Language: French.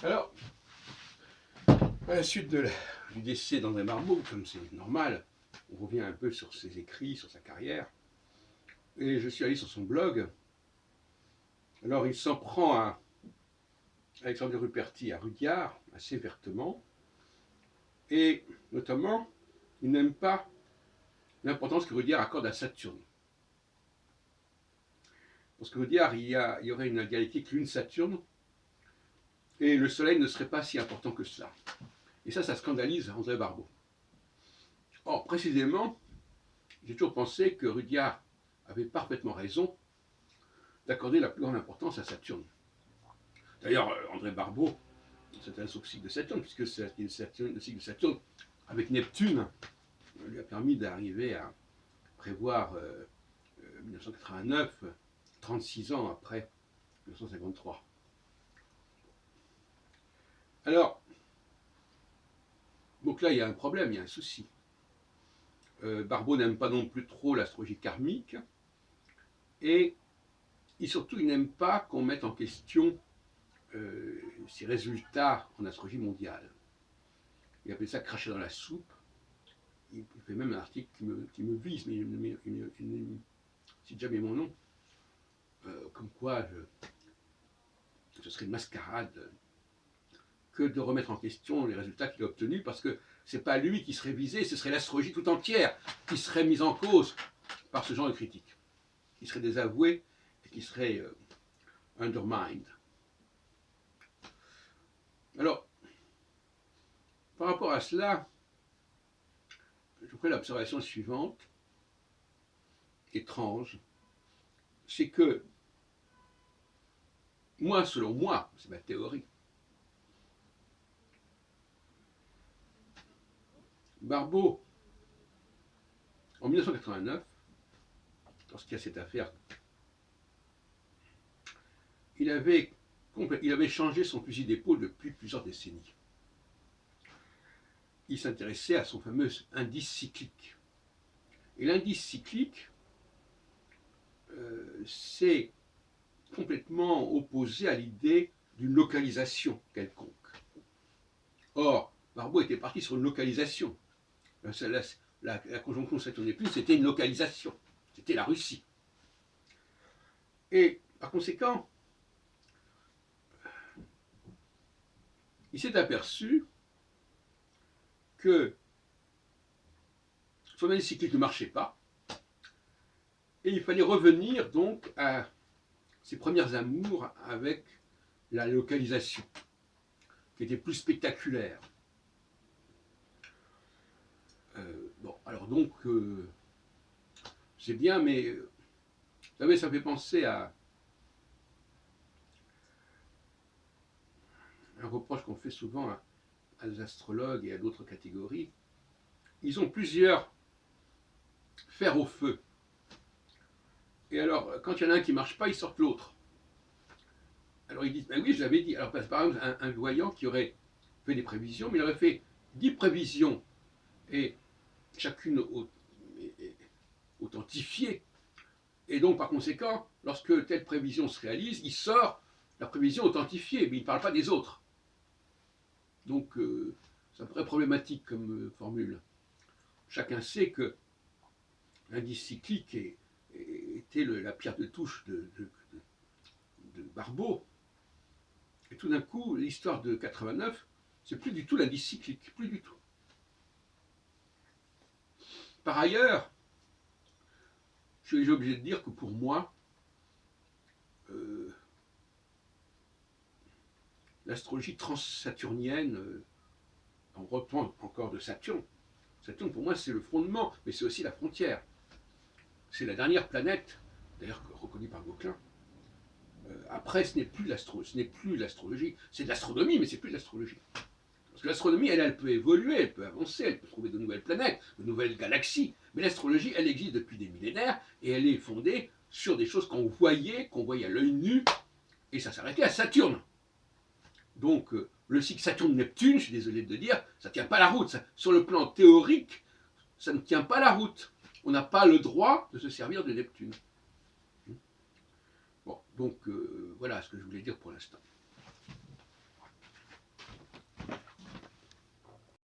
Alors, à la suite du décès d'André Barbeau, comme c'est normal, on revient un peu sur ses écrits, sur sa carrière, et je suis allé sur son blog. Alors, il s'en prend à Alexandre de Ruperti, à Rudyard, assez vertement, et notamment, il n'aime pas l'importance que Rudyard accorde à Saturne. Parce que Rudyard, il y aurait une dialectique Lune-Saturne, et le Soleil ne serait pas si important que cela. Et ça scandalise André Barbeau. Or, précisément, j'ai toujours pensé que Rudyard avait parfaitement raison d'accorder la plus grande importance à Saturne. D'ailleurs, André Barbeau s'intéresse au cycle de Saturne, puisque le cycle de Saturne avec Neptune lui a permis d'arriver à prévoir 1989, 36 ans après 1953. Alors, donc là, il y a un problème, il y a un souci. Barbeau n'aime pas non plus trop l'astrologie karmique, et surtout, il n'aime pas qu'on mette en question ses résultats en astrologie mondiale. Il appelle ça cracher dans la soupe. Il fait même un article qui me vise, mais il ne cite jamais mon nom, comme quoi ce serait une mascarade que de remettre en question les résultats qu'il a obtenus, parce que ce n'est pas lui qui serait visé, ce serait l'astrologie tout entière qui serait mise en cause par ce genre de critique, qui serait désavouée et qui serait undermined. Alors, par rapport à cela, je ferai l'observation suivante, étrange, c'est que moi, selon moi, c'est ma théorie, Barbeau, en 1989, lorsqu'il y a cette affaire, il avait changé son fusil d'épaule depuis plusieurs décennies. Il s'intéressait à son fameux indice cyclique. Et l'indice cyclique, c'est complètement opposé à l'idée d'une localisation quelconque. Or, Barbeau était parti sur une localisation. La conjonction Saturne-Neptune, c'était une localisation. C'était la Russie. Et par conséquent, il s'est aperçu que son indice cyclique ne marchait pas, et il fallait revenir donc à ses premières amours avec la localisation, qui était plus spectaculaire. Bon, alors donc, c'est bien, mais vous savez, ça fait penser à un reproche qu'on fait souvent à des astrologues et à d'autres catégories. Ils ont plusieurs fers au feu. Et alors, quand il y en a un qui ne marche pas, ils sortent l'autre. Alors ils disent, ben oui, je l'avais dit. Alors, par exemple, un voyant qui aurait fait des prévisions, mais il aurait fait 10 prévisions, et chacune authentifiée. Et donc, par conséquent, lorsque telle prévision se réalise, il sort la prévision authentifiée, mais il ne parle pas des autres. Donc, c'est un peu problématique comme formule. Chacun sait que l'indice cyclique était la pierre de touche de Barbeau. Et tout d'un coup, l'histoire de 89, c'est plus du tout l'indice cyclique, plus du tout. Par ailleurs, je suis obligé de dire que pour moi, l'astrologie transsaturnienne, on reprend encore de Saturne. Saturne, pour moi, c'est le fondement, mais c'est aussi la frontière. C'est la dernière planète, d'ailleurs reconnue par Gauquelin. Après, ce n'est plus l'astrologie, c'est de l'astronomie, mais c'est plus de l'astrologie. Parce que l'astronomie, elle peut évoluer, elle peut avancer, elle peut trouver de nouvelles planètes, de nouvelles galaxies. Mais l'astrologie, elle existe depuis des millénaires et elle est fondée sur des choses qu'on voyait à l'œil nu, et ça s'arrêtait à Saturne. Donc, le cycle Saturne-Neptune, je suis désolé de le dire, ça ne tient pas la route. Sur le plan théorique, ça ne tient pas la route. On n'a pas le droit de se servir de Neptune. Bon, donc voilà ce que je voulais dire pour l'instant.